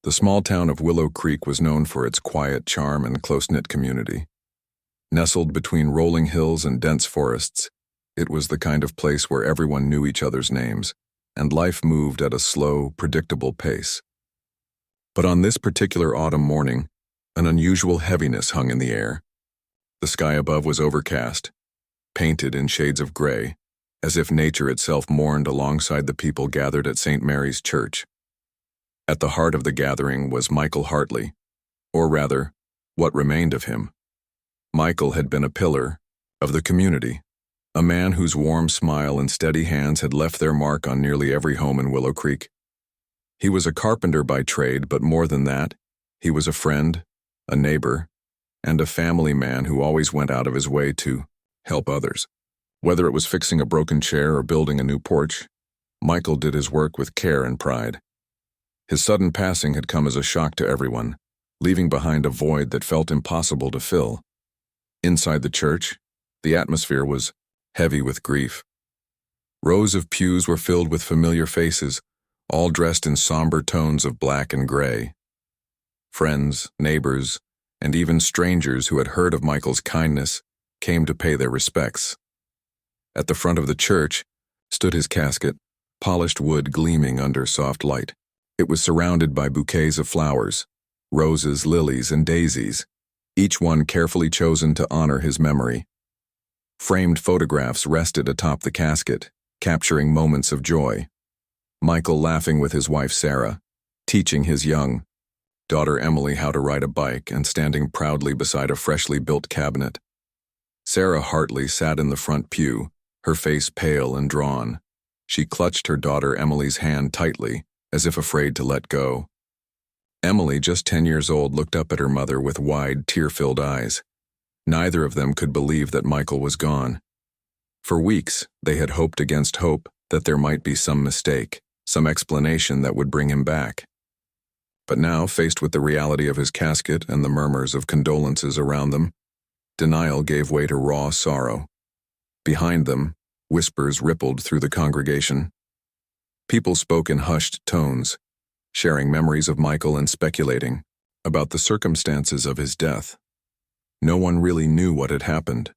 The small town of Willow Creek was known for its quiet charm and close-knit community. Nestled between rolling hills and dense forests, it was the kind of place where everyone knew each other's names, and life moved at a slow, predictable pace. But on this particular autumn morning, an unusual heaviness hung in the air. The sky above was overcast, painted in shades of gray, as if nature itself mourned alongside the people gathered at St. Mary's Church. At the heart of the gathering was Michael Hartley, or rather, what remained of him. Michael had been a pillar of the community, a man whose warm smile and steady hands had left their mark on nearly every home in Willow Creek. He was a carpenter by trade, but more than that, he was a friend, a neighbor, and a family man who always went out of his way to help others. Whether it was fixing a broken chair or building a new porch, Michael did his work with care and pride. His sudden passing had come as a shock to everyone, leaving behind a void that felt impossible to fill. Inside the church, the atmosphere was heavy with grief. Rows of pews were filled with familiar faces, all dressed in somber tones of black and gray. Friends, neighbors, and even strangers who had heard of Michael's kindness came to pay their respects. At the front of the church stood his casket, polished wood gleaming under soft light. It was surrounded by bouquets of flowers, roses, lilies, and daisies, each one carefully chosen to honor his memory. Framed photographs rested atop the casket, capturing moments of joy. Michael laughing with his wife Sarah, teaching his young daughter Emily how to ride a bike and standing proudly beside a freshly built cabinet. Sarah Hartley sat in the front pew, her face pale and drawn. She clutched her daughter Emily's hand tightly, as if afraid to let go. Emily, just 10 years old, looked up at her mother with wide, tear-filled eyes. Neither of them could believe that Michael was gone. For weeks, they had hoped against hope that there might be some mistake, some explanation that would bring him back. But now, faced with the reality of his casket and the murmurs of condolences around them, denial gave way to raw sorrow. Behind them, whispers rippled through the congregation. People spoke in hushed tones, sharing memories of Michael and speculating about the circumstances of his death. No one really knew what had happened.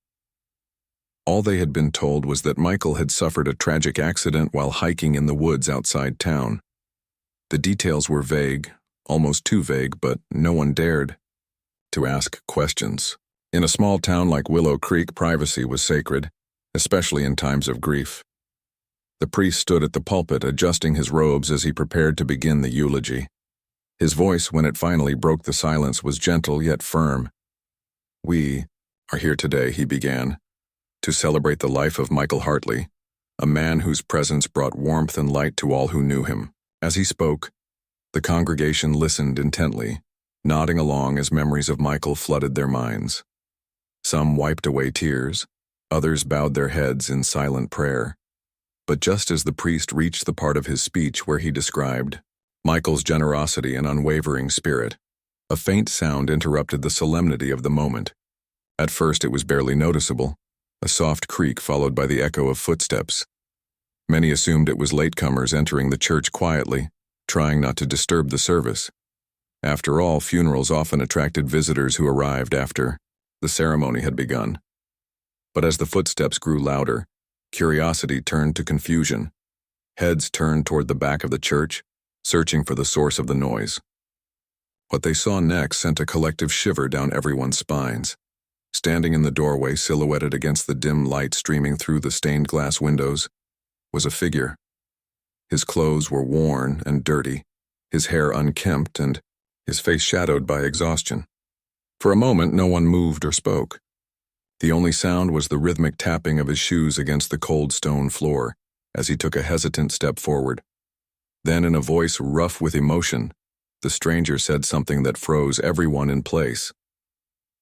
All they had been told was that Michael had suffered a tragic accident while hiking in the woods outside town. The details were vague, almost too vague, but no one dared to ask questions. In a small town like Willow Creek, privacy was sacred, especially in times of grief. The priest stood at the pulpit, adjusting his robes as he prepared to begin the eulogy. His voice, when it finally broke the silence, was gentle yet firm. "We are here today," he began, "to celebrate the life of Michael Hartley, a man whose presence brought warmth and light to all who knew him." As he spoke, the congregation listened intently, nodding along as memories of Michael flooded their minds. Some wiped away tears, others bowed their heads in silent prayer. But just as the priest reached the part of his speech where he described Michael's generosity and unwavering spirit, a faint sound interrupted the solemnity of the moment. At first it was barely noticeable, a soft creak followed by the echo of footsteps. Many assumed it was latecomers entering the church quietly, trying not to disturb the service. After all, funerals often attracted visitors who arrived after the ceremony had begun. But as the footsteps grew louder, curiosity turned to confusion. Heads turned toward the back of the church, searching for the source of the noise. What they saw next sent a collective shiver down everyone's spines. Standing in the doorway, silhouetted against the dim light streaming through the stained glass windows, was a figure. His clothes were worn and dirty, his hair unkempt, and his face shadowed by exhaustion. For a moment, no one moved or spoke. The only sound was the rhythmic tapping of his shoes against the cold stone floor as he took a hesitant step forward. Then, in a voice rough with emotion, the stranger said something that froze everyone in place.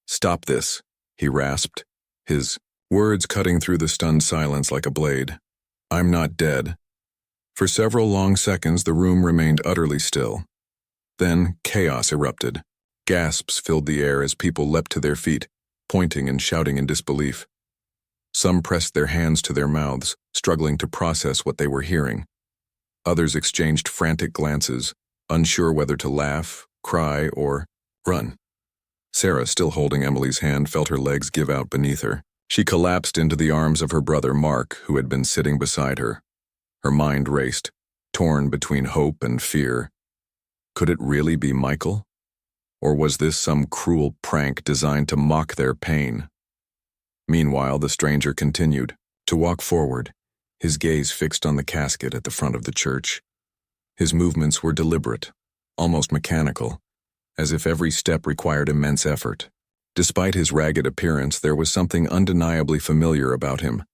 "Stop this," he rasped, his words cutting through the stunned silence like a blade. "I'm not dead." For several long seconds, the room remained utterly still. Then chaos erupted. Gasps filled the air as people leapt to their feet, pointing and shouting in disbelief. Some pressed their hands to their mouths, struggling to process what they were hearing. Others exchanged frantic glances, unsure whether to laugh, cry, or run. Sarah, still holding Emily's hand, felt her legs give out beneath her. She collapsed into the arms of her brother Mark, who had been sitting beside her. Her mind raced, torn between hope and fear. Could it really be Michael? Or was this some cruel prank designed to mock their pain? Meanwhile, the stranger continued to walk forward, his gaze fixed on the casket at the front of the church. His movements were deliberate, almost mechanical, as if every step required immense effort. Despite his ragged appearance, there was something undeniably familiar about him.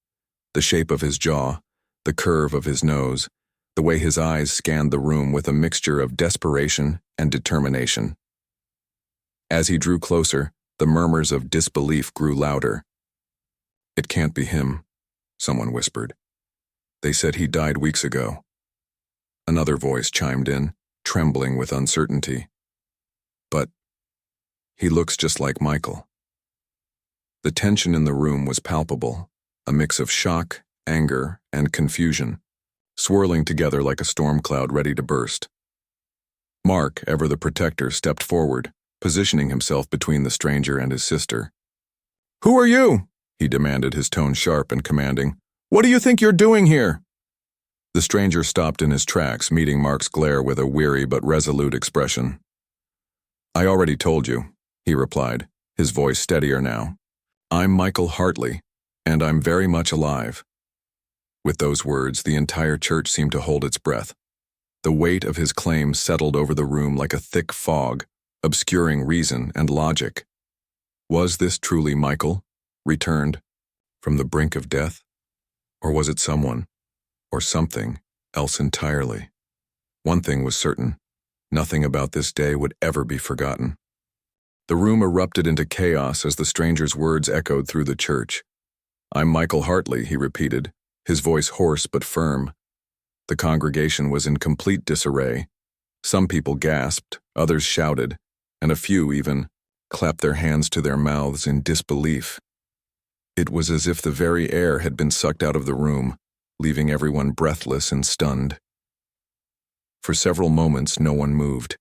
The shape of his jaw, the curve of his nose, the way his eyes scanned the room with a mixture of desperation and determination. As he drew closer, the murmurs of disbelief grew louder. "It can't be him," someone whispered. "They said he died weeks ago." Another voice chimed in, trembling with uncertainty. "But he looks just like Michael." The tension in the room was palpable, a mix of shock, anger, and confusion, swirling together like a storm cloud ready to burst. Mark, ever the protector, stepped forward, positioning himself between the stranger and his sister. "Who are you?" he demanded, his tone sharp and commanding. "What do you think you're doing here?" The stranger stopped in his tracks, meeting Mark's glare with a weary but resolute expression. "I already told you," he replied, his voice steadier now. "I'm Michael Hartley, and I'm very much alive." With those words, the entire church seemed to hold its breath. The weight of his claim settled over the room like a thick fog, obscuring reason and logic. Was this truly Michael, returned from the brink of death? Or was it someone, or something, else entirely? One thing was certain: nothing about this day would ever be forgotten. The room erupted into chaos as the stranger's words echoed through the church. "I'm Michael Hartley," he repeated, his voice hoarse but firm. The congregation was in complete disarray. Some people gasped, others shouted, and a few even clapped their hands to their mouths in disbelief. It was as if the very air had been sucked out of the room, leaving everyone breathless and stunned. For several moments, no one moved.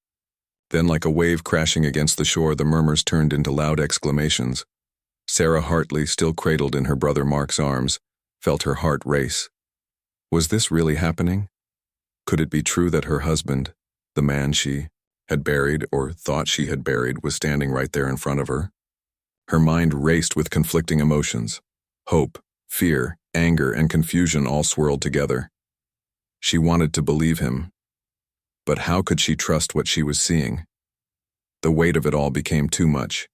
Then, like a wave crashing against the shore, the murmurs turned into loud exclamations. Sarah Hartley, still cradled in her brother Mark's arms, felt her heart race. Was this really happening? Could it be true that her husband, the man she had buried or thought she had buried, was standing right there in front of her? Her mind raced with conflicting emotions. Hope, fear, anger, and confusion all swirled together. She wanted to believe him, but how could she trust what she was seeing? The weight of it all became too much,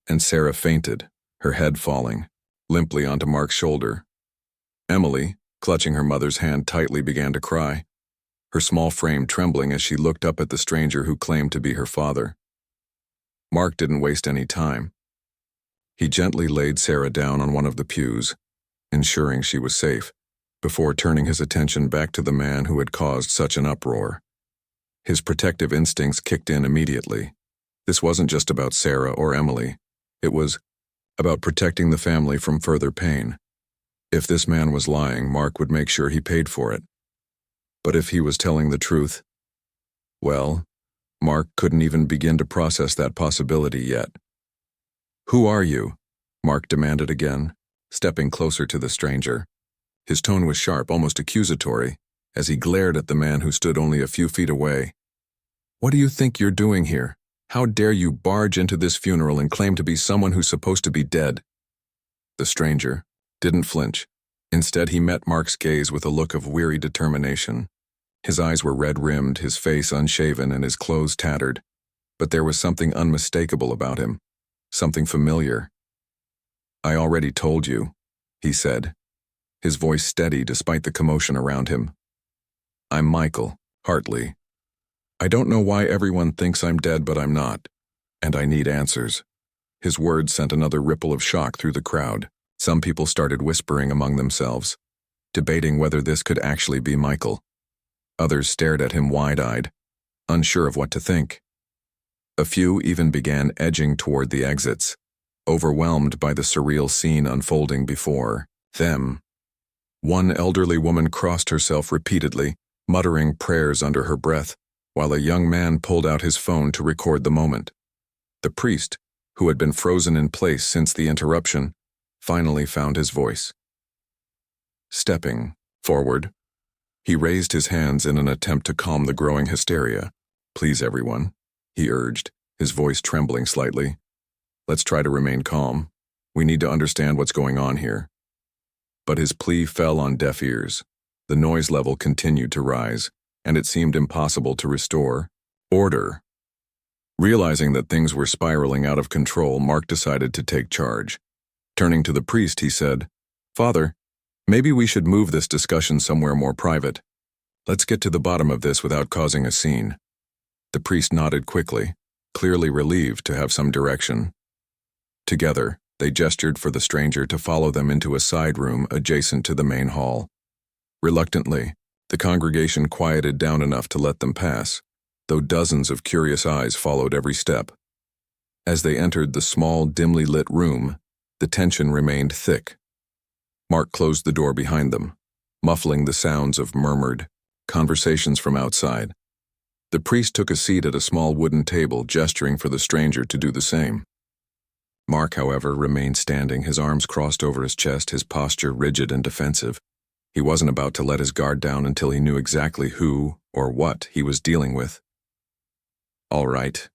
and Sarah fainted, her head falling limply onto Mark's shoulder. Emily, clutching her mother's hand tightly, began to cry, her small frame trembling as she looked up at the stranger who claimed to be her father. Mark didn't waste any time. He gently laid Sarah down on one of the pews, ensuring she was safe, before turning his attention back to the man who had caused such an uproar. His protective instincts kicked in immediately. This wasn't just about Sarah or Emily. It was about protecting the family from further pain. If this man was lying, Mark would make sure he paid for it. But if he was telling the truth, well, Mark couldn't even begin to process that possibility yet. "Who are you?" Mark demanded again, stepping closer to the stranger. His tone was sharp, almost accusatory, as he glared at the man who stood only a few feet away. "What do you think you're doing here? How dare you barge into this funeral and claim to be someone who's supposed to be dead?" The stranger didn't flinch. Instead, he met Mark's gaze with a look of weary determination. His eyes were red-rimmed, his face unshaven, and his clothes tattered. But there was something unmistakable about him, something familiar. "I already told you," he said, his voice steady despite the commotion around him. "I'm Michael Hartley. I don't know why everyone thinks I'm dead, but I'm not, and I need answers." His words sent another ripple of shock through the crowd. Some people started whispering among themselves, debating whether this could actually be Michael. Others stared at him wide-eyed, unsure of what to think. A few even began edging toward the exits, overwhelmed by the surreal scene unfolding before them. One elderly woman crossed herself repeatedly, muttering prayers under her breath, while a young man pulled out his phone to record the moment. The priest, who had been frozen in place since the interruption, finally found his voice. Stepping forward, he raised his hands in an attempt to calm the growing hysteria. "Please, everyone," he urged, his voice trembling slightly. "Let's try to remain calm. We need to understand what's going on here." But his plea fell on deaf ears. The noise level continued to rise, and it seemed impossible to restore order. Realizing that things were spiraling out of control, Mark decided to take charge. Turning to the priest, he said, "Father, maybe we should move this discussion somewhere more private. Let's get to the bottom of this without causing a scene." The priest nodded quickly, clearly relieved to have some direction. Together, they gestured for the stranger to follow them into a side room adjacent to the main hall. Reluctantly, the congregation quieted down enough to let them pass, though dozens of curious eyes followed every step. As they entered the small, dimly lit room, the tension remained thick. Mark closed the door behind them, muffling the sounds of murmured conversations from outside. The priest took a seat at a small wooden table, gesturing for the stranger to do the same. Mark, however, remained standing, his arms crossed over his chest, his posture rigid and defensive. He wasn't about to let his guard down until he knew exactly who or what he was dealing with. "All right,"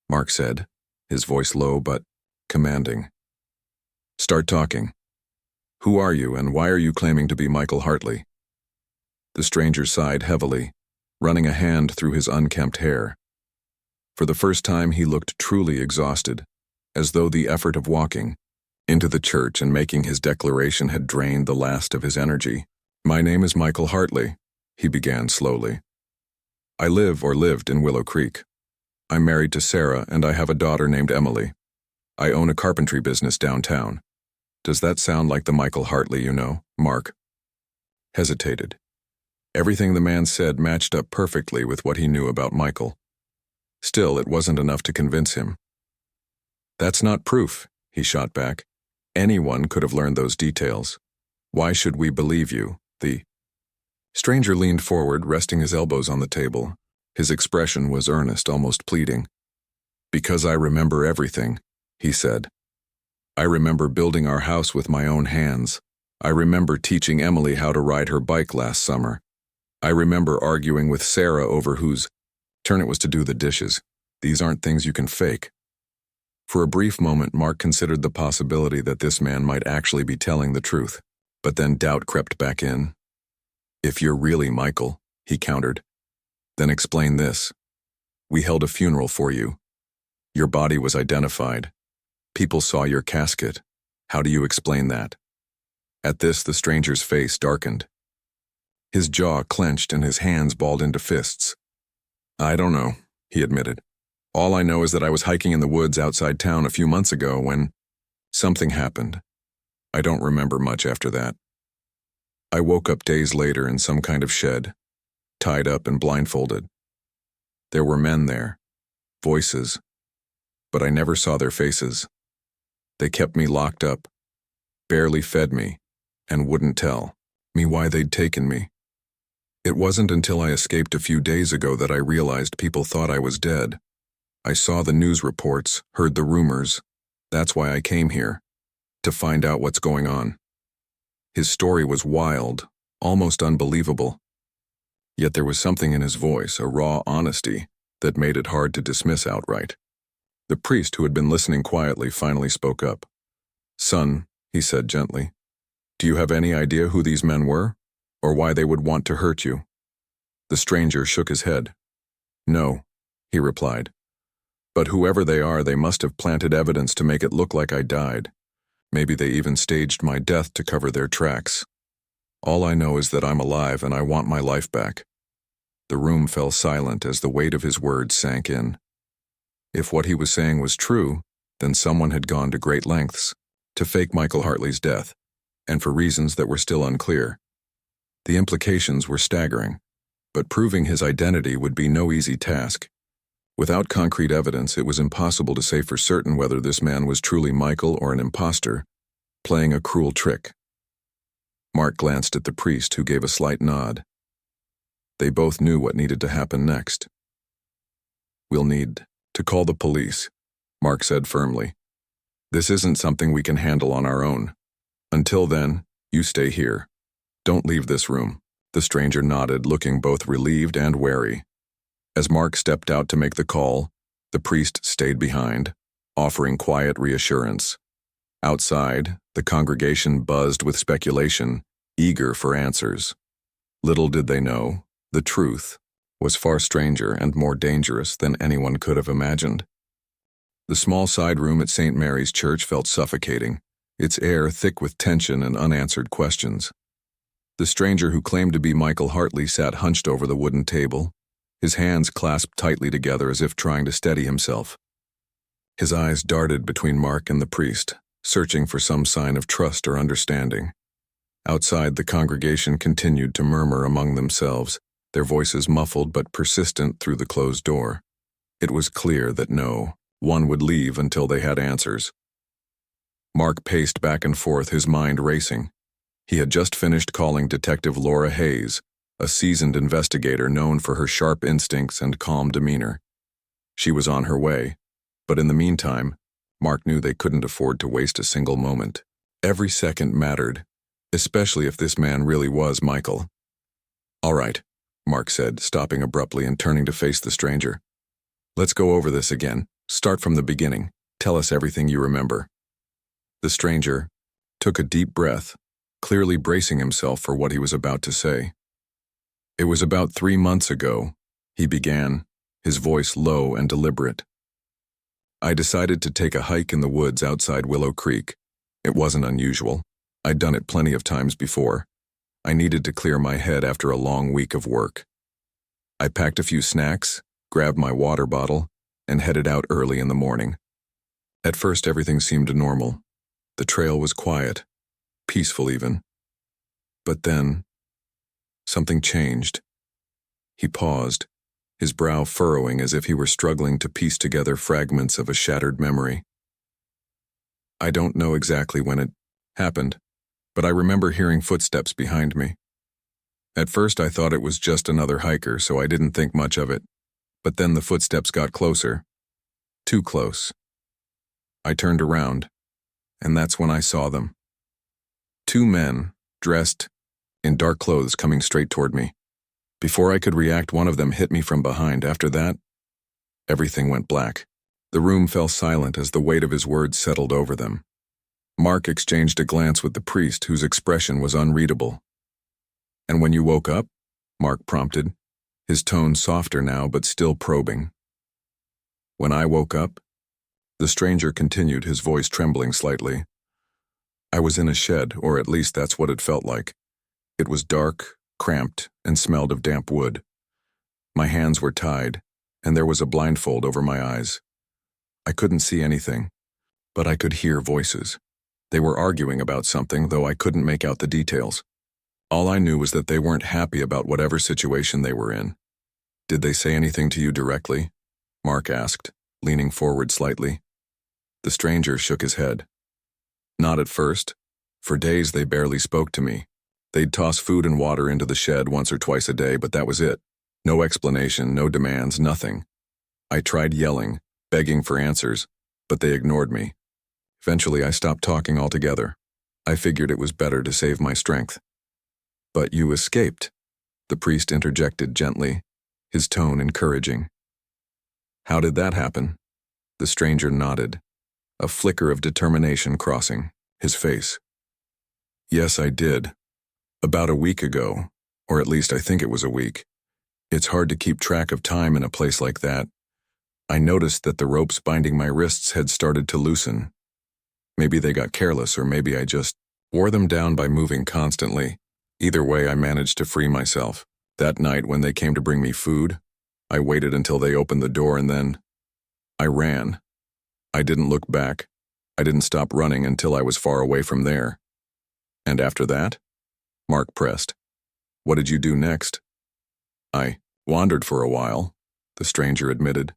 Mark said, his voice low but commanding. "Start talking. Who are you, and why are you claiming to be Michael Hartley?" The stranger sighed heavily, running a hand through his unkempt hair. For the first time, he looked truly exhausted, as though the effort of walking into the church and making his declaration had drained the last of his energy. "My name is Michael Hartley," he began slowly. "I live or lived in Willow Creek. I'm married to Sarah, and I have a daughter named Emily. I own a carpentry business downtown. Does that sound like the Michael Hartley you know?" Mark hesitated. Everything the man said matched up perfectly with what he knew about Michael. Still, it wasn't enough to convince him. "That's not proof," he shot back. "Anyone could have learned those details. Why should we believe you?" The stranger leaned forward, resting his elbows on the table. His expression was earnest, almost pleading. "Because I remember everything," he said. "I remember building our house with my own hands. I remember teaching Emily how to ride her bike last summer. I remember arguing with Sarah over whose turn it was to do the dishes. These aren't things you can fake." For a brief moment, Mark considered the possibility that this man might actually be telling the truth, but then doubt crept back in. "If you're really Michael," he countered, "then explain this. We held a funeral for you. Your body was identified. People saw your casket. How do you explain that?" At this, the stranger's face darkened. His jaw clenched and his hands balled into fists. "I don't know," he admitted. "All I know is that I was hiking in the woods outside town a few months ago when something happened. I don't remember much after that. I woke up days later in some kind of shed, tied up and blindfolded. There were men there, voices, but I never saw their faces. They kept me locked up, barely fed me, and wouldn't tell me why they'd taken me. It wasn't until I escaped a few days ago that I realized people thought I was dead. I saw the news reports, heard the rumors. That's why I came here, to find out what's going on." His story was wild, almost unbelievable. Yet there was something in his voice, a raw honesty, that made it hard to dismiss outright. The priest, who had been listening quietly, finally spoke up. "Son," he said gently, "do you have any idea who these men were, or why they would want to hurt you?" The stranger shook his head. "No," he replied. "But whoever they are, they must have planted evidence to make it look like I died. Maybe they even staged my death to cover their tracks. All I know is that I'm alive and I want my life back." The room fell silent as the weight of his words sank in. If what he was saying was true, then someone had gone to great lengths to fake Michael Hartley's death, and for reasons that were still unclear. The implications were staggering, but proving his identity would be no easy task. Without concrete evidence, it was impossible to say for certain whether this man was truly Michael or an imposter, playing a cruel trick. Mark glanced at the priest, who gave a slight nod. They both knew what needed to happen next. We'll need to call the police, Mark said firmly. This isn't something we can handle on our own. Until then, you stay here. Don't leave this room. The stranger nodded, looking both relieved and wary. As Mark stepped out to make the call, the priest stayed behind, offering quiet reassurance. Outside, the congregation buzzed with speculation, eager for answers. Little did they know, the truth was far stranger and more dangerous than anyone could have imagined. The small side room at St. Mary's Church felt suffocating, its air thick with tension and unanswered questions. The stranger who claimed to be Michael Hartley sat hunched over the wooden table, his hands clasped tightly together as if trying to steady himself. His eyes darted between Mark and the priest, searching for some sign of trust or understanding. Outside, the congregation continued to murmur among themselves, their voices muffled but persistent through the closed door. It was clear that no one would leave until they had answers. Mark paced back and forth, his mind racing. He had just finished calling Detective Laura Hayes, a seasoned investigator known for her sharp instincts and calm demeanor. She was on her way, but in the meantime, Mark knew they couldn't afford to waste a single moment. Every second mattered, especially if this man really was Michael. "All right," Mark said, stopping abruptly and turning to face the stranger. "Let's go over this again. Start from the beginning. Tell us everything you remember." The stranger took a deep breath, clearly bracing himself for what he was about to say. "It was about 3 months ago," he began, his voice low and deliberate. "I decided to take a hike in the woods outside Willow Creek. It wasn't unusual. I'd done it plenty of times before. I needed to clear my head after a long week of work. I packed a few snacks, grabbed my water bottle, and headed out early in the morning. At first, everything seemed normal. The trail was quiet, peaceful even. But then, something changed." He paused, his brow furrowing as if he were struggling to piece together fragments of a shattered memory. "I don't know exactly when it happened, but I remember hearing footsteps behind me. At first I thought it was just another hiker, so I didn't think much of it. But then the footsteps got closer. Too close. I turned around, and that's when I saw them. 2 men, dressed in dark clothes, coming straight toward me. Before I could react, one of them hit me from behind. After that, everything went black. The room fell silent as the weight of his words settled over them. Mark exchanged a glance with the priest, whose expression was unreadable. "And when you woke up?" Mark prompted, his tone softer now but still probing. "When I woke up?" The stranger continued, his voice trembling slightly. "I was in a shed, or at least that's what it felt like. It was dark, cramped, and smelled of damp wood. My hands were tied, and there was a blindfold over my eyes. I couldn't see anything, but I could hear voices. They were arguing about something, though I couldn't make out the details. All I knew was that they weren't happy about whatever situation they were in." "Did they say anything to you directly?" Mark asked, leaning forward slightly. The stranger shook his head. "Not at first. For days they barely spoke to me. They'd toss food and water into the shed once or twice a day, but that was it. No explanation, no demands, nothing. I tried yelling, begging for answers, but they ignored me. Eventually I stopped talking altogether. I figured it was better to save my strength." "But you escaped," the priest interjected gently, his tone encouraging. "How did that happen?" The stranger nodded, a flicker of determination crossing his face. "Yes, I did. About a week ago, or at least I think it was a week. It's hard to keep track of time in a place like that. I noticed that the ropes binding my wrists had started to loosen. Maybe they got careless, or maybe I just wore them down by moving constantly. Either way, I managed to free myself. That night, when they came to bring me food, I waited until they opened the door, and then I ran. I didn't look back. I didn't stop running until I was far away from there." "And after that?" Mark pressed. "What did you do next?" "I wandered for a while," the stranger admitted.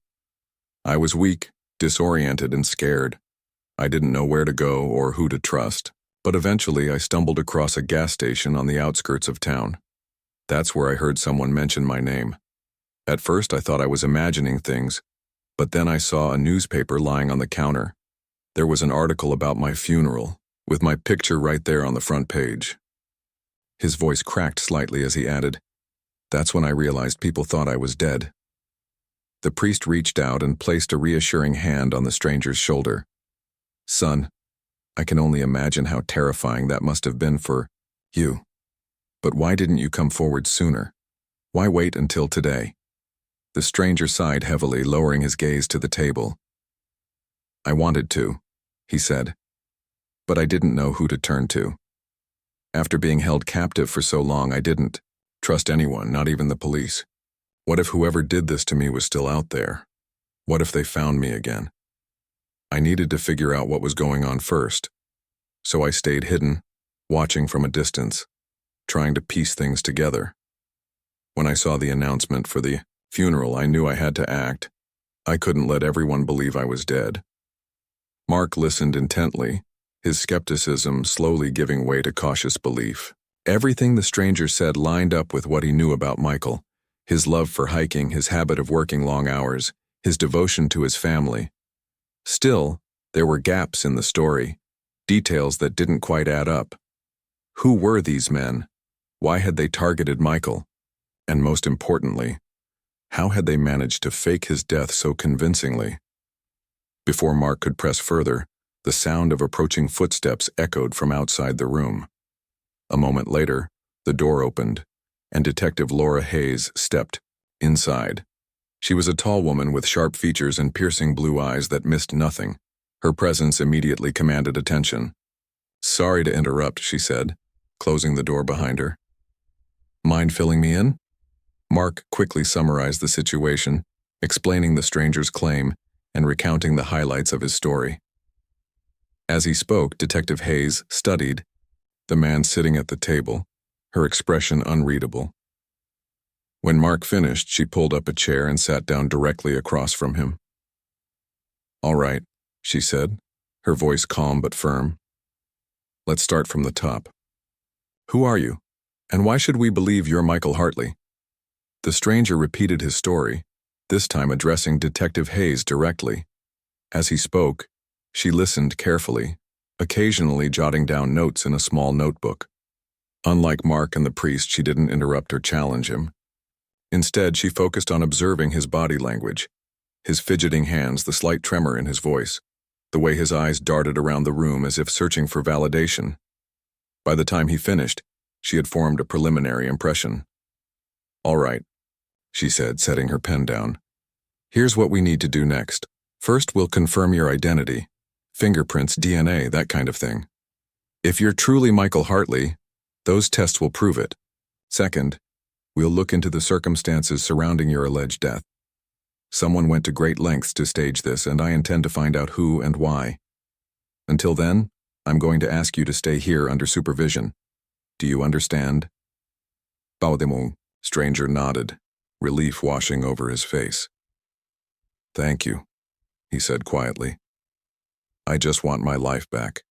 "I was weak, disoriented, and scared. I didn't know where to go or who to trust, but eventually I stumbled across a gas station on the outskirts of town. That's where I heard someone mention my name. At first I thought I was imagining things, But then I saw a newspaper lying on the counter. There was an article about my funeral, with my picture right there on the front page. His voice cracked slightly as he added, "That's when I realized people thought I was dead." The priest reached out and placed a reassuring hand on the stranger's shoulder. "Son, I can only imagine how terrifying that must have been for you. But why didn't you come forward sooner? Why wait until today?" The stranger sighed heavily, lowering his gaze to the table. "I wanted to," he said, "but I didn't know who to turn to. After being held captive for so long, I didn't trust anyone, not even the police. What if whoever did this to me was still out there? What if they found me again? I needed to figure out what was going on first. So I stayed hidden, watching from a distance, trying to piece things together. When I saw the announcement for the funeral, I knew I had to act. I couldn't let everyone believe I was dead." Mark listened intently, his skepticism slowly giving way to cautious belief. Everything the stranger said lined up with what he knew about Michael: his love for hiking, his habit of working long hours, his devotion to his family. Still, there were gaps in the story, details that didn't quite add up. Who were these men? Why had they targeted Michael? And most importantly, how had they managed to fake his death so convincingly? Before Mark could press further, the sound of approaching footsteps echoed from outside the room. A moment later, the door opened, and Detective Laura Hayes stepped inside. She was a tall woman with sharp features and piercing blue eyes that missed nothing. Her presence immediately commanded attention. "Sorry to interrupt," she said, closing the door behind her. "Mind filling me in?" Mark quickly summarized the situation, explaining the stranger's claim and recounting the highlights of his story. As he spoke, Detective Hayes studied the man sitting at the table, her expression unreadable. When Mark finished, she pulled up a chair and sat down directly across from him. "All right," she said, her voice calm but firm. "Let's start from the top. Who are you, and why should we believe you're Michael Hartley?" The stranger repeated his story, this time addressing Detective Hayes directly. As he spoke, she listened carefully, occasionally jotting down notes in a small notebook. Unlike Mark and the priest, she didn't interrupt or challenge him. Instead, she focused on observing his body language, his fidgeting hands, the slight tremor in his voice, the way his eyes darted around the room as if searching for validation. By the time he finished, she had formed a preliminary impression. "All right," she said, setting her pen down. "Here's what we need to do next. First, we'll confirm your identity. Fingerprints, DNA, that kind of thing. If you're truly Michael Hartley, those tests will prove it. Second, we'll look into the circumstances surrounding your alleged death. Someone went to great lengths to stage this, and I intend to find out who and why. Until then, I'm going to ask you to stay here under supervision. Do you understand?" Baudemont, stranger nodded, relief washing over his face. "Thank you," he said quietly. "I just want my life back."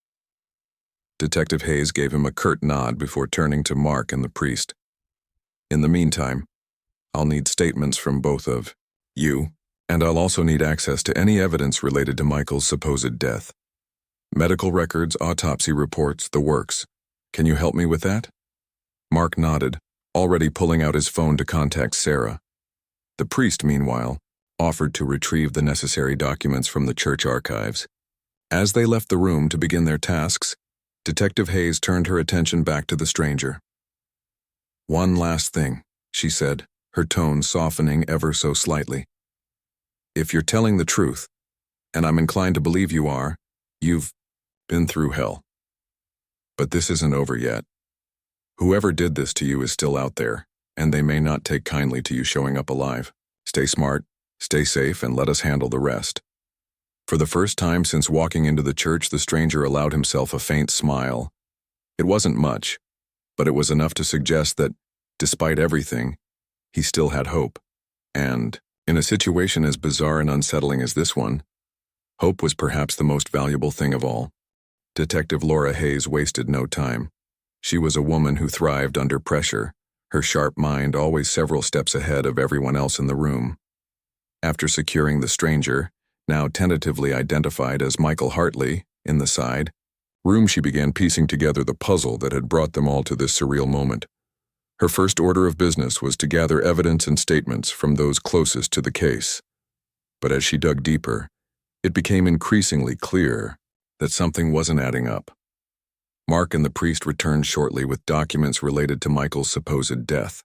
Detective Hayes gave him a curt nod before turning to Mark and the priest. "In the meantime, I'll need statements from both of you, and I'll also need access to any evidence related to Michael's supposed death. Medical records, autopsy reports, the works. Can you help me with that?" Mark nodded, already pulling out his phone to contact Sarah. The priest, meanwhile, offered to retrieve the necessary documents from the church archives. As they left the room to begin their tasks, Detective Hayes turned her attention back to the stranger. "One last thing," she said, her tone softening ever so slightly. "If you're telling the truth, and I'm inclined to believe you are, you've been through hell. But this isn't over yet. Whoever did this to you is still out there, and they may not take kindly to you showing up alive. Stay smart, stay safe, and let us handle the rest." For the first time since walking into the church, the stranger allowed himself a faint smile. It wasn't much, but it was enough to suggest that, despite everything, he still had hope. And, in a situation as bizarre and unsettling as this one, hope was perhaps the most valuable thing of all. Detective Laura Hayes wasted no time. She was a woman who thrived under pressure, her sharp mind always several steps ahead of everyone else in the room. After securing the stranger, now tentatively identified as Michael Hartley, in the side room, she began piecing together the puzzle that had brought them all to this surreal moment. Her first order of business was to gather evidence and statements from those closest to the case. But as she dug deeper, it became increasingly clear that something wasn't adding up. Mark and the priest returned shortly with documents related to Michael's supposed death.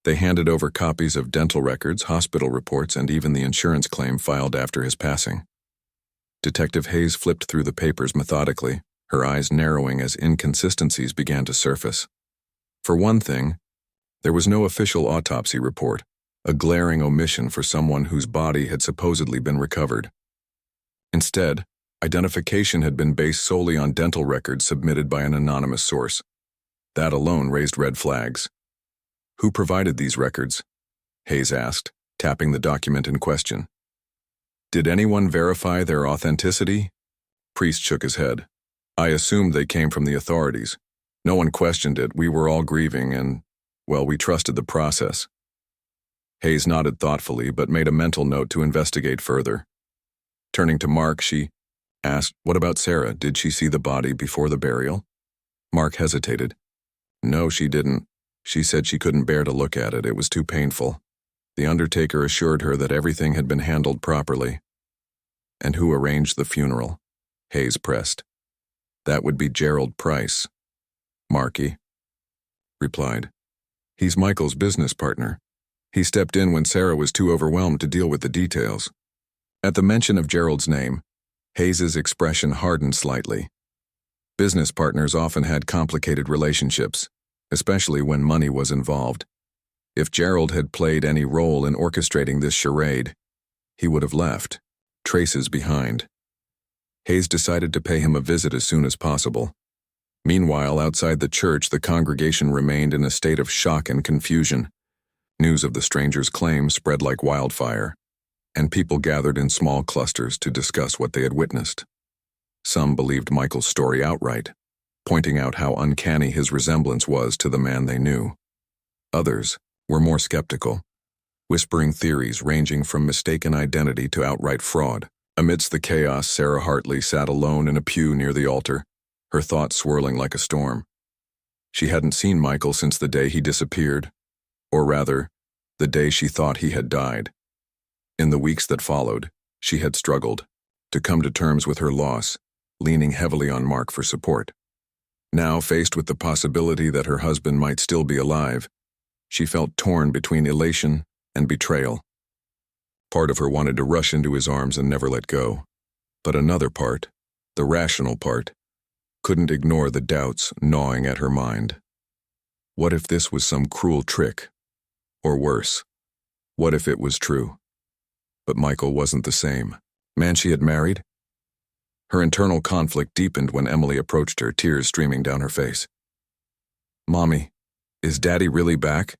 They handed over copies of dental records, hospital reports, and even the insurance claim filed after his passing. Detective Hayes flipped through the papers methodically, her eyes narrowing as inconsistencies began to surface. For one thing, there was no official autopsy report, a glaring omission for someone whose body had supposedly been recovered. Instead, identification had been based solely on dental records submitted by an anonymous source. That alone raised red flags. Who provided these records? Hayes asked, tapping the document in question. Did anyone verify their authenticity? Priest shook his head. I assumed they came from the authorities. No one questioned it. We were all grieving and, well, we trusted the process. Hayes nodded thoughtfully but made a mental note to investigate further. Turning to Mark, she asked, what about Sarah? Did she see the body before the burial? Mark hesitated. No, she didn't. She said she couldn't bear to look at it. It was too painful. The undertaker assured her that everything had been handled properly. And who arranged the funeral? Hayes pressed. That would be Gerald Price. Marky replied. He's Michael's business partner. He stepped in when Sarah was too overwhelmed to deal with the details. At the mention of Gerald's name, Hayes's expression hardened slightly. Business partners often had complicated relationships, especially when money was involved. If Gerald had played any role in orchestrating this charade, he would have left traces behind. Hayes decided to pay him a visit as soon as possible. Meanwhile, outside the church, the congregation remained in a state of shock and confusion. News of the stranger's claim spread like wildfire, and people gathered in small clusters to discuss what they had witnessed. Some believed Michael's story outright, pointing out how uncanny his resemblance was to the man they knew. Others were more skeptical, whispering theories ranging from mistaken identity to outright fraud. Amidst the chaos, Sarah Hartley sat alone in a pew near the altar, her thoughts swirling like a storm. She hadn't seen Michael since the day he disappeared, or rather, the day she thought he had died. In the weeks that followed, she had struggled to come to terms with her loss, leaning heavily on Mark for support. Now, faced with the possibility that her husband might still be alive, she felt torn between elation and betrayal. Part of her wanted to rush into his arms and never let go, but another part, the rational part, couldn't ignore the doubts gnawing at her mind. What if this was some cruel trick? Or worse, what if it was true? But Michael wasn't the same man she had married. Her internal conflict deepened when Emily approached her, tears streaming down her face. "Mommy, is Daddy really back?"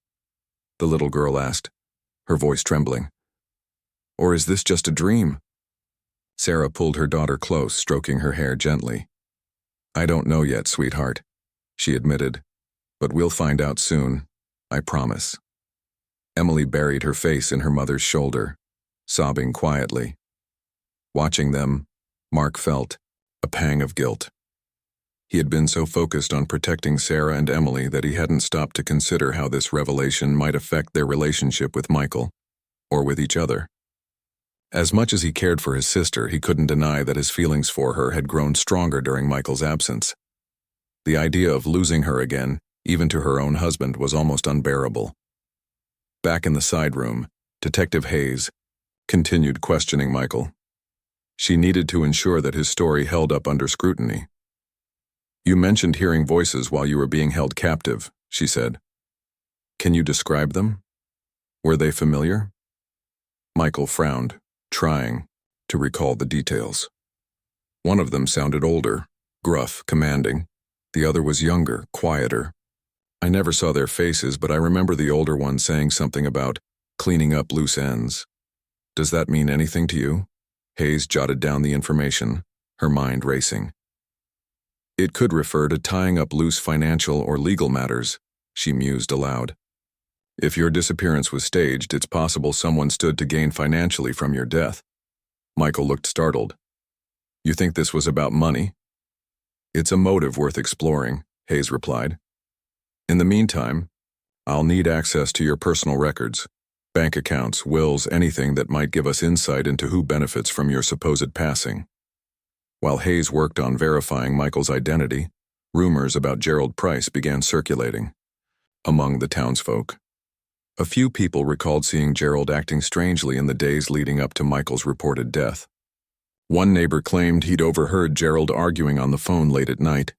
the little girl asked, her voice trembling. "Or is this just a dream?" Sarah pulled her daughter close, stroking her hair gently. "I don't know yet, sweetheart," she admitted, "but we'll find out soon, I promise." Emily buried her face in her mother's shoulder, sobbing quietly. Watching them, Mark felt a pang of guilt. He had been so focused on protecting Sarah and Emily that he hadn't stopped to consider how this revelation might affect their relationship with Michael, or with each other. As much as he cared for his sister, he couldn't deny that his feelings for her had grown stronger during Michael's absence. The idea of losing her again, even to her own husband, was almost unbearable. Back in the side room, Detective Hayes continued questioning Michael. She needed to ensure that his story held up under scrutiny. "You mentioned hearing voices while you were being held captive," she said. "Can you describe them? Were they familiar?" Michael frowned, trying to recall the details. One of them sounded older, gruff, commanding. The other was younger, quieter. I never saw their faces, but I remember the older one saying something about cleaning up loose ends. Does that mean anything to you? Hayes jotted down the information, her mind racing. It could refer to tying up loose financial or legal matters, she mused aloud. If your disappearance was staged, it's possible someone stood to gain financially from your death. Michael looked startled. You think this was about money? It's a motive worth exploring, Hayes replied. In the meantime, I'll need access to your personal records, bank accounts, wills, anything that might give us insight into who benefits from your supposed passing. While Hayes worked on verifying Michael's identity, rumors about Gerald Price began circulating among the townsfolk. A few people recalled seeing Gerald acting strangely in the days leading up to Michael's reported death. One neighbor claimed he'd overheard Gerald arguing on the phone late at night,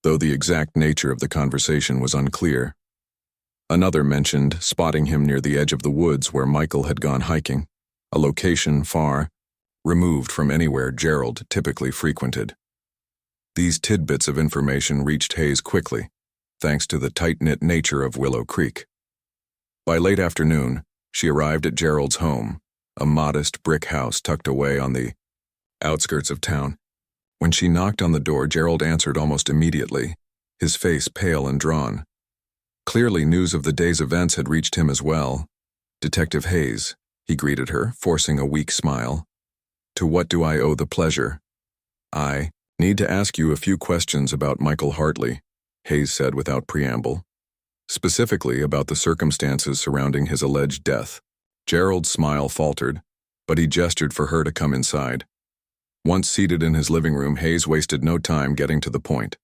though the exact nature of the conversation was unclear. Another mentioned spotting him near the edge of the woods where Michael had gone hiking, a location far removed from anywhere Gerald typically frequented. These tidbits of information reached Hayes quickly, thanks to the tight-knit nature of Willow Creek. By late afternoon, she arrived at Gerald's home, a modest brick house tucked away on the outskirts of town. When she knocked on the door, Gerald answered almost immediately, his face pale and drawn. Clearly, news of the day's events had reached him as well. Detective Hayes, he greeted her, forcing a weak smile. To what do I owe the pleasure? I need to ask you a few questions about Michael Hartley, Hayes said without preamble. Specifically about the circumstances surrounding his alleged death. Gerald's smile faltered, but he gestured for her to come inside. Once seated in his living room, Hayes wasted no time getting to the point.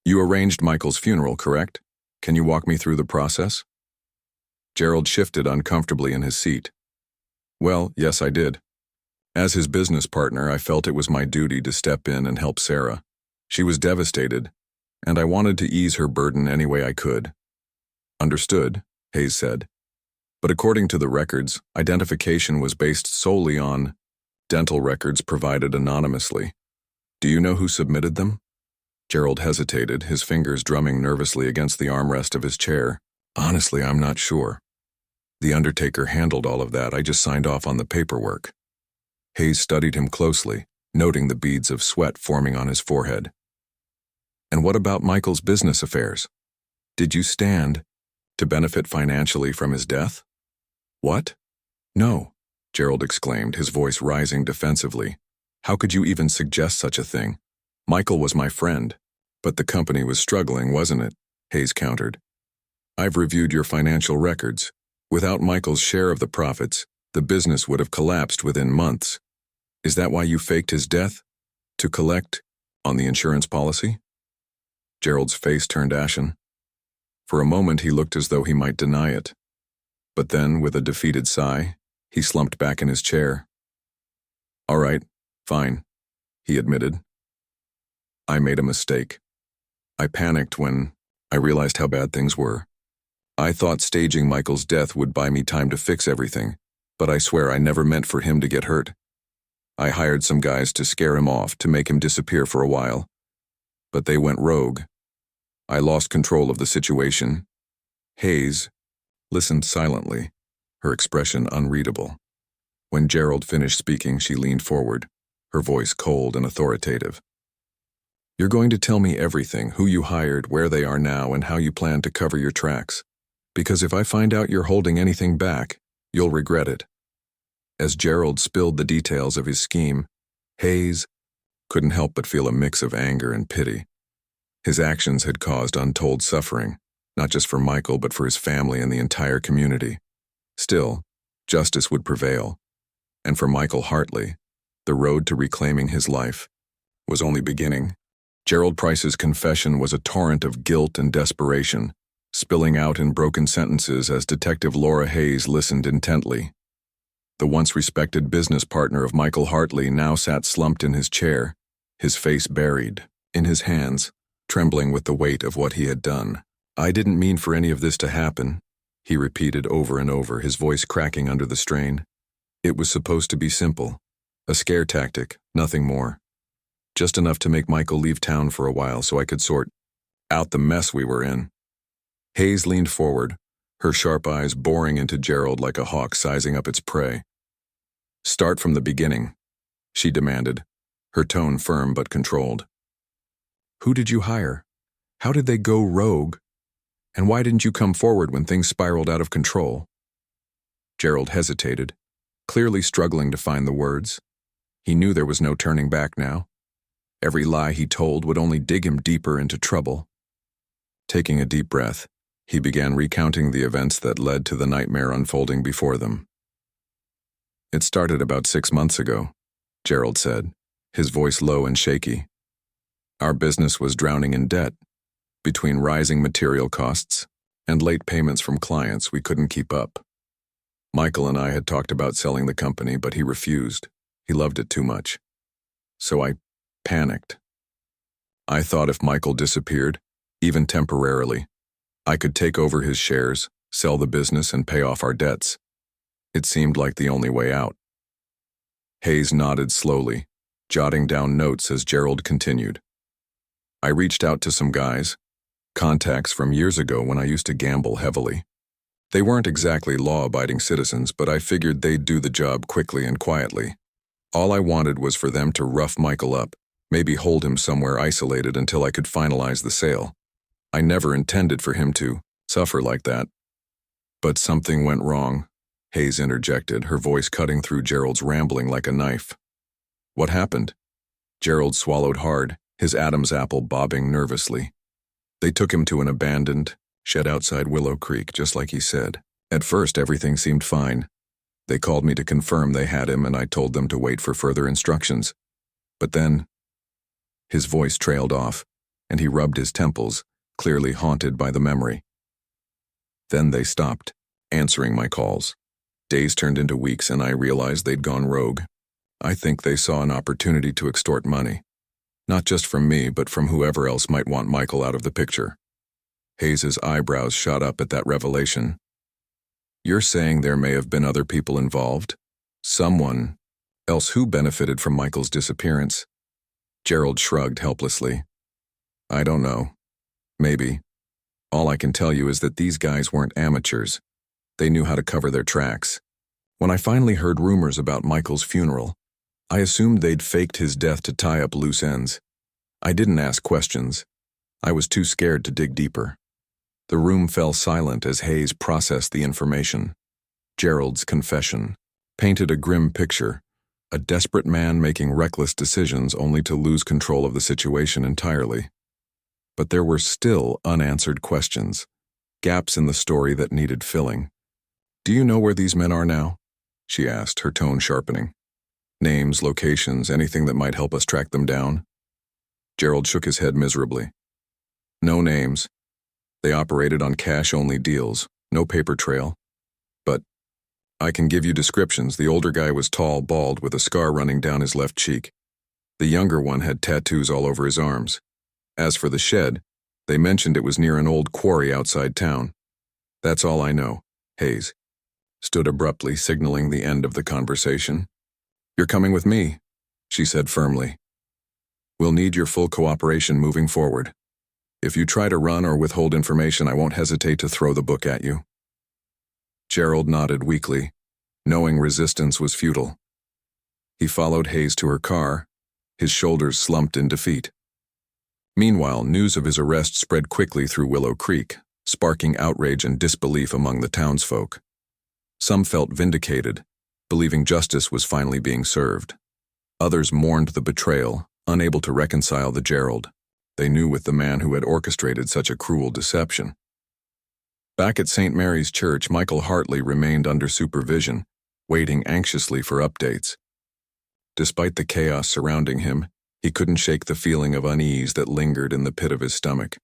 You arranged Michael's funeral, correct? Can you walk me through the process? Gerald shifted uncomfortably in his seat. Well, yes, I did. As his business partner, I felt it was my duty to step in and help Sarah. She was devastated, and I wanted to ease her burden any way I could. Understood, Hayes said. But according to the records, identification was based solely on dental records provided anonymously. Do you know who submitted them? Gerald hesitated, his fingers drumming nervously against the armrest of his chair. Honestly, I'm not sure. The undertaker handled all of that. I just signed off on the paperwork. Hayes studied him closely, noting the beads of sweat forming on his forehead. And what about Michael's business affairs? Did you stand to benefit financially from his death? What? No, Gerald exclaimed, his voice rising defensively. How could you even suggest such a thing? Michael was my friend. But the company was struggling, wasn't it? Hayes countered. I've reviewed your financial records. Without Michael's share of the profits, the business would have collapsed within months. Is that why you faked his death? To collect on the insurance policy? Gerald's face turned ashen. For a moment he looked as though he might deny it. But then, with a defeated sigh, he slumped back in his chair. All right, fine, he admitted. I made a mistake. I panicked when I realized how bad things were. I thought staging Michael's death would buy me time to fix everything, but I swear I never meant for him to get hurt. I hired some guys to scare him off, to make him disappear for a while. But they went rogue. I lost control of the situation. Hayes listened silently, her expression unreadable. When Gerald finished speaking, she leaned forward, her voice cold and authoritative. You're going to tell me everything, who you hired, where they are now, and how you plan to cover your tracks. Because if I find out you're holding anything back, you'll regret it. As Gerald spilled the details of his scheme, Hayes couldn't help but feel a mix of anger and pity. His actions had caused untold suffering, not just for Michael but for his family and the entire community. Still, justice would prevail, and for Michael Hartley, the road to reclaiming his life was only beginning. Gerald Price's confession was a torrent of guilt and desperation, spilling out in broken sentences as Detective Laura Hayes listened intently. The once respected business partner of Michael Hartley now sat slumped in his chair, his face buried in his hands, trembling with the weight of what he had done. I didn't mean for any of this to happen, he repeated over and over, his voice cracking under the strain. It was supposed to be simple, a scare tactic, nothing more. Just enough to make Michael leave town for a while so I could sort out the mess we were in. Hayes leaned forward, her sharp eyes boring into Gerald like a hawk sizing up its prey. Start from the beginning, she demanded, her tone firm but controlled. Who did you hire? How did they go rogue? And why didn't you come forward when things spiraled out of control? Gerald hesitated, clearly struggling to find the words. He knew there was no turning back now. Every lie he told would only dig him deeper into trouble. Taking a deep breath, he began recounting the events that led to the nightmare unfolding before them. It started about 6 months ago, Gerald said, his voice low and shaky. Our business was drowning in debt. Between rising material costs and late payments from clients, we couldn't keep up. Michael and I had talked about selling the company, but he refused. He loved it too much. So I panicked. I thought if Michael disappeared, even temporarily, I could take over his shares, sell the business, and pay off our debts. It seemed like the only way out. Hayes nodded slowly, jotting down notes as Gerald continued. I reached out to some guys, contacts from years ago when I used to gamble heavily. They weren't exactly law-abiding citizens, but I figured they'd do the job quickly and quietly. All I wanted was for them to rough Michael up, maybe hold him somewhere isolated until I could finalize the sale. I never intended for him to suffer like that. But something went wrong, Hayes interjected, her voice cutting through Gerald's rambling like a knife. What happened? Gerald swallowed hard, his Adam's apple bobbing nervously. They took him to an abandoned shed outside Willow Creek, just like he said. At first, everything seemed fine. They called me to confirm they had him, and I told them to wait for further instructions. But then, his voice trailed off, and he rubbed his temples, clearly haunted by the memory. Then they stopped answering my calls. Days turned into weeks, and I realized they'd gone rogue. I think they saw an opportunity to extort money. Not just from me, but from whoever else might want Michael out of the picture. Hayes's eyebrows shot up at that revelation. You're saying there may have been other people involved? Someone else who benefited from Michael's disappearance? Gerald shrugged helplessly. I don't know. Maybe. All I can tell you is that these guys weren't amateurs. They knew how to cover their tracks. When I finally heard rumors about Michael's funeral, I assumed they'd faked his death to tie up loose ends. I didn't ask questions. I was too scared to dig deeper. The room fell silent as Hayes processed the information. Gerald's confession painted a grim picture, a desperate man making reckless decisions only to lose control of the situation entirely. But there were still unanswered questions, gaps in the story that needed filling. Do you know where these men are now? She asked, her tone sharpening. Names, locations, anything that might help us track them down? Gerald shook his head miserably. No names. They operated on cash-only deals, no paper trail. But I can give you descriptions. The older guy was tall, bald, with a scar running down his left cheek. The younger one had tattoos all over his arms. As for the shed, they mentioned it was near an old quarry outside town. That's all I know. Hayes stood abruptly, signaling the end of the conversation. You're coming with me, she said firmly. We'll need your full cooperation moving forward. If you try to run or withhold information, I won't hesitate to throw the book at you. Gerald nodded weakly, knowing resistance was futile. He followed Hayes to her car, his shoulders slumped in defeat. Meanwhile, news of his arrest spread quickly through Willow Creek, sparking outrage and disbelief among the townsfolk. Some felt vindicated, believing justice was finally being served. Others mourned the betrayal, unable to reconcile the Gerald they knew with the man who had orchestrated such a cruel deception. Back at St. Mary's Church, Michael Hartley remained under supervision, waiting anxiously for updates. Despite the chaos surrounding him, he couldn't shake the feeling of unease that lingered in the pit of his stomach.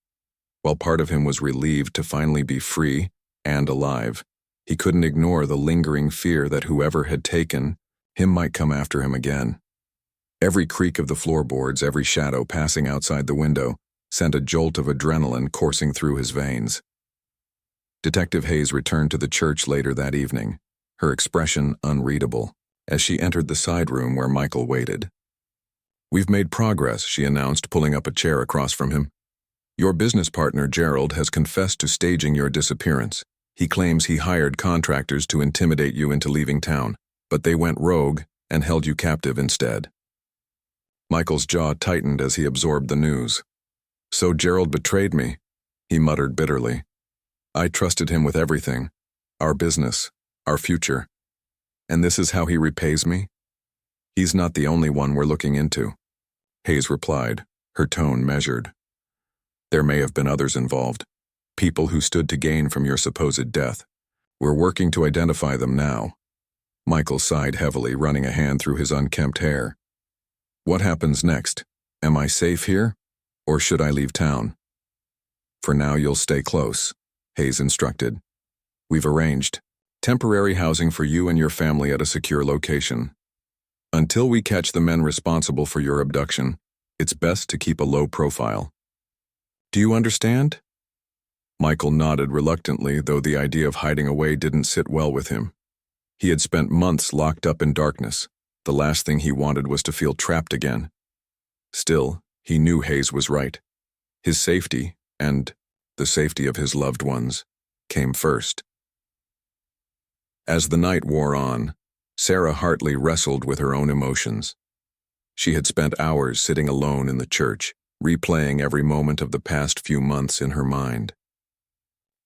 While part of him was relieved to finally be free and alive, he couldn't ignore the lingering fear that whoever had taken him might come after him again. Every creak of the floorboards, every shadow passing outside the window, sent a jolt of adrenaline coursing through his veins. Detective Hayes returned to the church later that evening, her expression unreadable, as she entered the side room where Michael waited. We've made progress, she announced, pulling up a chair across from him. Your business partner, Gerald, has confessed to staging your disappearance. He claims he hired contractors to intimidate you into leaving town, but they went rogue and held you captive instead. Michael's jaw tightened as he absorbed the news. So Gerald betrayed me, he muttered bitterly. I trusted him with everything, our business, our future. And this is how he repays me? He's not the only one we're looking into. Hayes replied, her tone measured. There may have been others involved, people who stood to gain from your supposed death. We're working to identify them now. Michael sighed heavily, running a hand through his unkempt hair. What happens next? Am I safe here? Or should I leave town? For now, you'll stay close, Hayes instructed. We've arranged temporary housing for you and your family at a secure location. Until we catch the men responsible for your abduction, it's best to keep a low profile. Do you understand? Michael nodded reluctantly, though the idea of hiding away didn't sit well with him. He had spent months locked up in darkness. The last thing he wanted was to feel trapped again. Still, he knew Hayes was right. His safety, and the safety of his loved ones, came first. As the night wore on, Sarah Hartley wrestled with her own emotions. She had spent hours sitting alone in the church, replaying every moment of the past few months in her mind.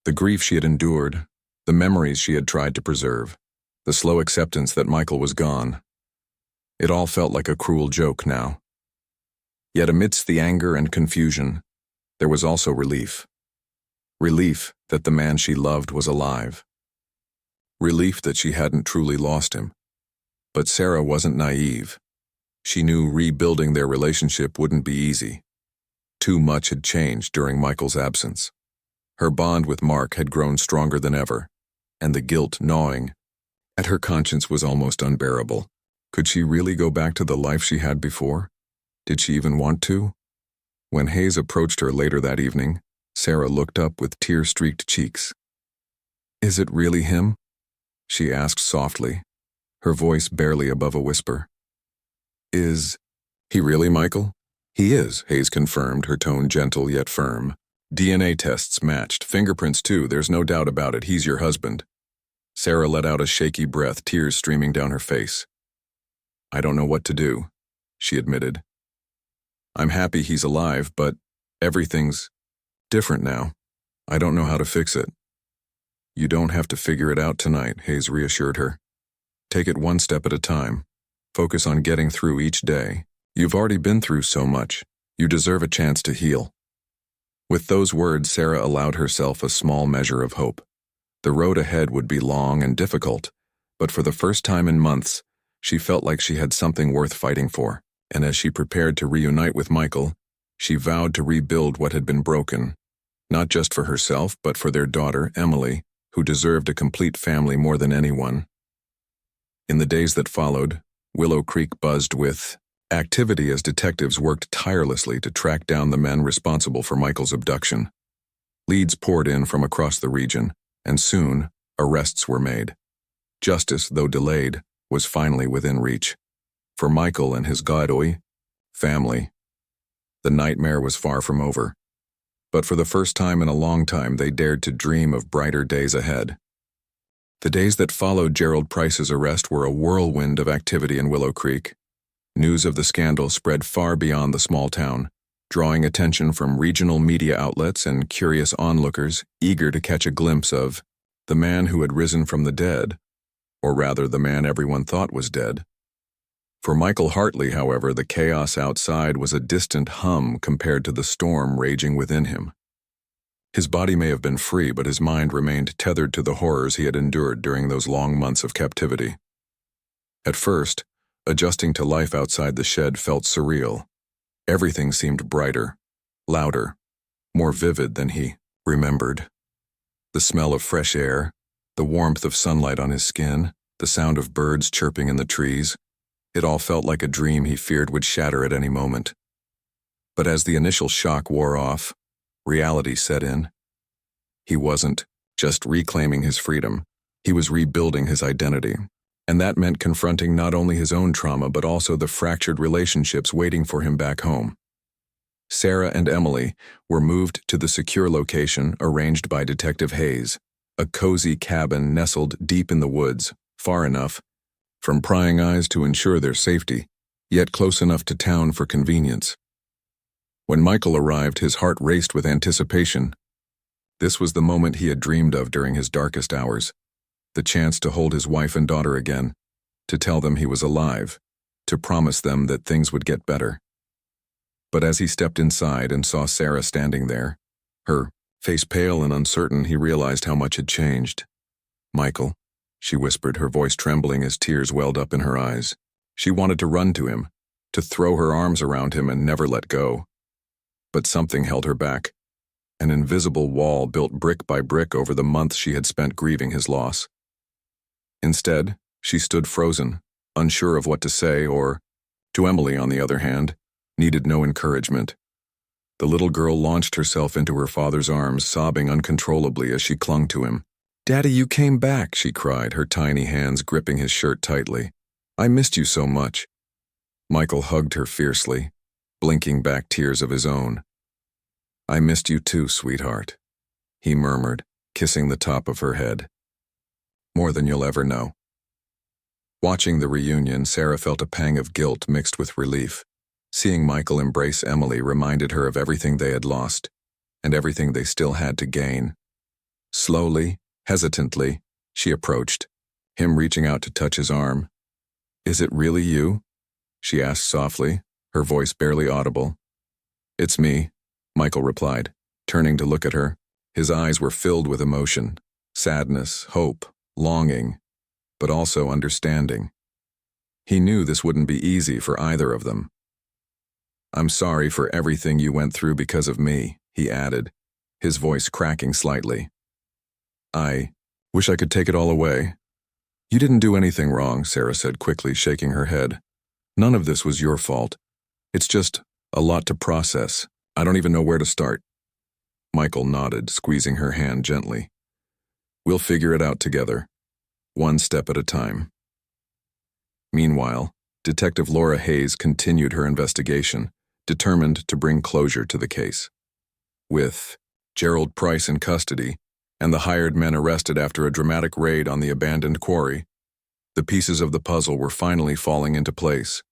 The grief she had endured, the memories she had tried to preserve, the slow acceptance that Michael was gone. It all felt like a cruel joke now. Yet amidst the anger and confusion, there was also relief. Relief that the man she loved was alive. Relief that she hadn't truly lost him. But Sarah wasn't naive. She knew rebuilding their relationship wouldn't be easy. Too much had changed during Michael's absence. Her bond with Mark had grown stronger than ever, and the guilt gnawing at her conscience was almost unbearable. Could she really go back to the life she had before? Did she even want to? When Hayes approached her later that evening, Sarah looked up with tear-streaked cheeks. "Is it really him?" she asked softly, her voice barely above a whisper. "Is he really Michael?" "He is," Hayes confirmed, her tone gentle yet firm. "DNA tests matched, fingerprints too, there's no doubt about it, he's your husband." Sarah let out a shaky breath, tears streaming down her face. "I don't know what to do," she admitted. "I'm happy he's alive, but everything's different now. I don't know how to fix it." "You don't have to figure it out tonight," Hayes reassured her. "Take it one step at a time. Focus on getting through each day. You've already been through so much. You deserve a chance to heal." With those words, Sarah allowed herself a small measure of hope. The road ahead would be long and difficult, but for the first time in months, she felt like she had something worth fighting for, and as she prepared to reunite with Michael, she vowed to rebuild what had been broken, not just for herself, but for their daughter, Emily, who deserved a complete family more than anyone. In the days that followed, Willow Creek buzzed with activity as detectives worked tirelessly to track down the men responsible for Michael's abduction. Leads poured in from across the region, and soon, arrests were made. Justice, though delayed, was finally within reach. For Michael and his Godoy family, the nightmare was far from over. But for the first time in a long time, they dared to dream of brighter days ahead. The days that followed Gerald Price's arrest were a whirlwind of activity in Willow Creek. News of the scandal spread far beyond the small town, drawing attention from regional media outlets and curious onlookers eager to catch a glimpse of the man who had risen from the dead, or rather the man everyone thought was dead. For Michael Hartley, however, the chaos outside was a distant hum compared to the storm raging within him. His body may have been free, but his mind remained tethered to the horrors he had endured during those long months of captivity. At first, adjusting to life outside the shed felt surreal. Everything seemed brighter, louder, more vivid than he remembered. The smell of fresh air, the warmth of sunlight on his skin, the sound of birds chirping in the trees, it all felt like a dream he feared would shatter at any moment. But as the initial shock wore off, reality set in. He wasn't just reclaiming his freedom, he was rebuilding his identity. And that meant confronting not only his own trauma but also the fractured relationships waiting for him back home. Sarah and Emily were moved to the secure location arranged by Detective Hayes, a cozy cabin nestled deep in the woods, far enough from prying eyes to ensure their safety, yet close enough to town for convenience. When Michael arrived, his heart raced with anticipation. This was the moment he had dreamed of during his darkest hours. The chance to hold his wife and daughter again, to tell them he was alive, to promise them that things would get better. But as he stepped inside and saw Sarah standing there, her face pale and uncertain, he realized how much had changed. "Michael," she whispered, her voice trembling as tears welled up in her eyes. She wanted to run to him, to throw her arms around him and never let go. But something held her back. An invisible wall built brick by brick over the months she had spent grieving his loss. Instead, she stood frozen, unsure of what to say, or, to Emily, on the other hand, needed no encouragement. The little girl launched herself into her father's arms, sobbing uncontrollably as she clung to him. "Daddy, you came back," she cried, her tiny hands gripping his shirt tightly. "I missed you so much." Michael hugged her fiercely, blinking back tears of his own. "I missed you too, sweetheart," he murmured, kissing the top of her head. "More than you'll ever know." Watching the reunion, Sarah felt a pang of guilt mixed with relief. Seeing Michael embrace Emily reminded her of everything they had lost, and everything they still had to gain. Slowly, hesitantly, she approached, him reaching out to touch his arm. "Is it really you?" she asked softly, her voice barely audible. "It's me," Michael replied, turning to look at her. His eyes were filled with emotion, sadness, hope, longing, but also understanding. He knew this wouldn't be easy for either of them. "I'm sorry for everything you went through because of me," he added, his voice cracking slightly. "I wish I could take it all away." "You didn't do anything wrong," Sarah said quickly, shaking her head. "None of this was your fault. It's just a lot to process. I don't even know where to start." Michael nodded, squeezing her hand gently. "We'll figure it out together, one step at a time." Meanwhile, Detective Laura Hayes continued her investigation, determined to bring closure to the case. With Gerald Price in custody and the hired men arrested after a dramatic raid on the abandoned quarry, the pieces of the puzzle were finally falling into place.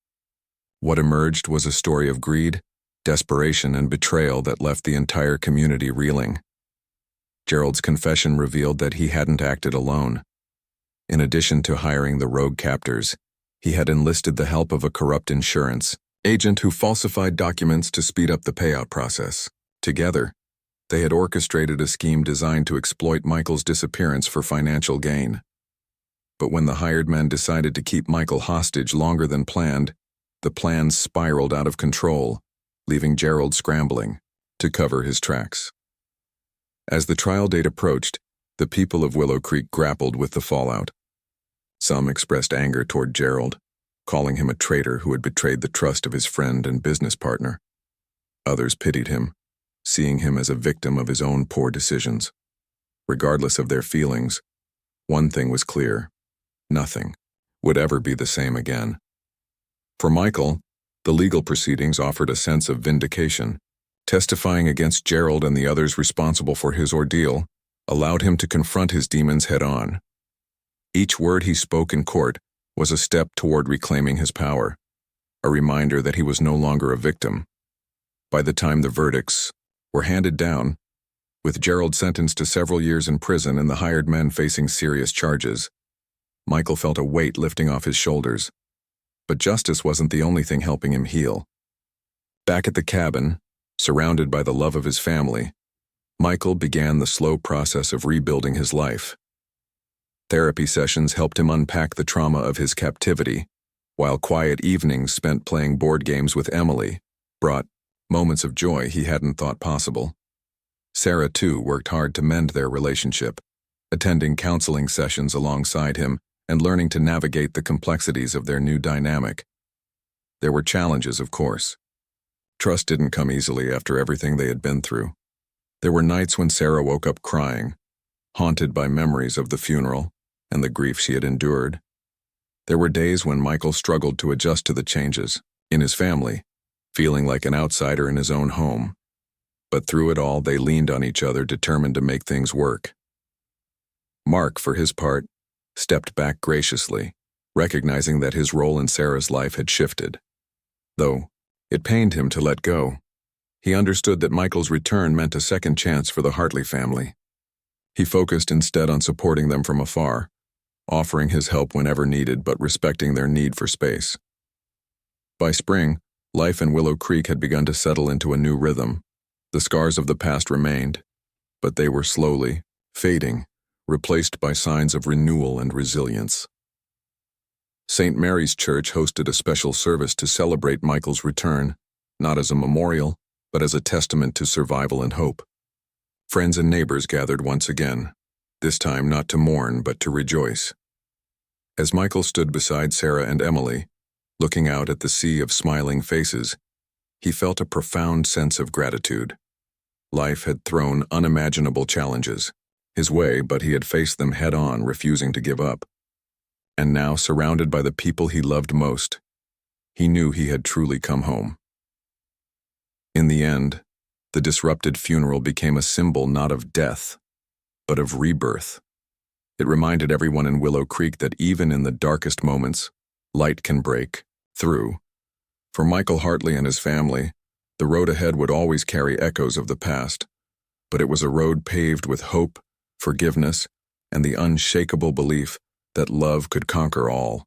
What emerged was a story of greed, desperation, and betrayal that left the entire community reeling. Gerald's confession revealed that he hadn't acted alone. In addition to hiring the rogue captors, he had enlisted the help of a corrupt insurance agent who falsified documents to speed up the payout process. Together, they had orchestrated a scheme designed to exploit Michael's disappearance for financial gain. But when the hired men decided to keep Michael hostage longer than planned, the plans spiraled out of control, leaving Gerald scrambling to cover his tracks. As the trial date approached, the people of Willow Creek grappled with the fallout. Some expressed anger toward Gerald, calling him a traitor who had betrayed the trust of his friend and business partner. Others pitied him, seeing him as a victim of his own poor decisions. Regardless of their feelings, one thing was clear: nothing would ever be the same again. For Michael, the legal proceedings offered a sense of vindication. Testifying against Gerald and the others responsible for his ordeal allowed him to confront his demons head-on. Each word he spoke in court was a step toward reclaiming his power, a reminder that he was no longer a victim. By the time the verdicts were handed down, with Gerald sentenced to several years in prison and the hired men facing serious charges, Michael felt a weight lifting off his shoulders. But justice wasn't the only thing helping him heal. Back at the cabin, surrounded by the love of his family, Michael began the slow process of rebuilding his life. Therapy sessions helped him unpack the trauma of his captivity, while quiet evenings spent playing board games with Emily brought moments of joy he hadn't thought possible. Sarah, too, worked hard to mend their relationship, attending counseling sessions alongside him and learning to navigate the complexities of their new dynamic. There were challenges, of course. Trust didn't come easily after everything they had been through. There were nights when Sarah woke up crying, haunted by memories of the funeral and the grief she had endured. There were days when Michael struggled to adjust to the changes in his family, feeling like an outsider in his own home. But through it all, they leaned on each other, determined to make things work. Mark, for his part, stepped back graciously, recognizing that his role in Sarah's life had shifted. Though it pained him to let go, He understood that Michael's return meant a second chance for the Hartley family. He focused instead on supporting them from afar, offering his help whenever needed but respecting their need for space. By spring, life in Willow Creek had begun to settle into a new rhythm. The scars of the past remained, but they were slowly fading, replaced by signs of renewal and resilience. St. Mary's Church hosted a special service to celebrate Michael's return, not as a memorial, but as a testament to survival and hope. Friends and neighbors gathered once again, this time not to mourn but to rejoice. As Michael stood beside Sarah and Emily, looking out at the sea of smiling faces, he felt a profound sense of gratitude. Life had thrown unimaginable challenges his way, but he had faced them head-on, refusing to give up. And now, surrounded by the people he loved most, he knew he had truly come home. In the end, the disrupted funeral became a symbol not of death, but of rebirth. It reminded everyone in Willow Creek that even in the darkest moments, light can break through. For Michael Hartley and his family, the road ahead would always carry echoes of the past, but it was a road paved with hope, forgiveness, and the unshakable belief that love could conquer all.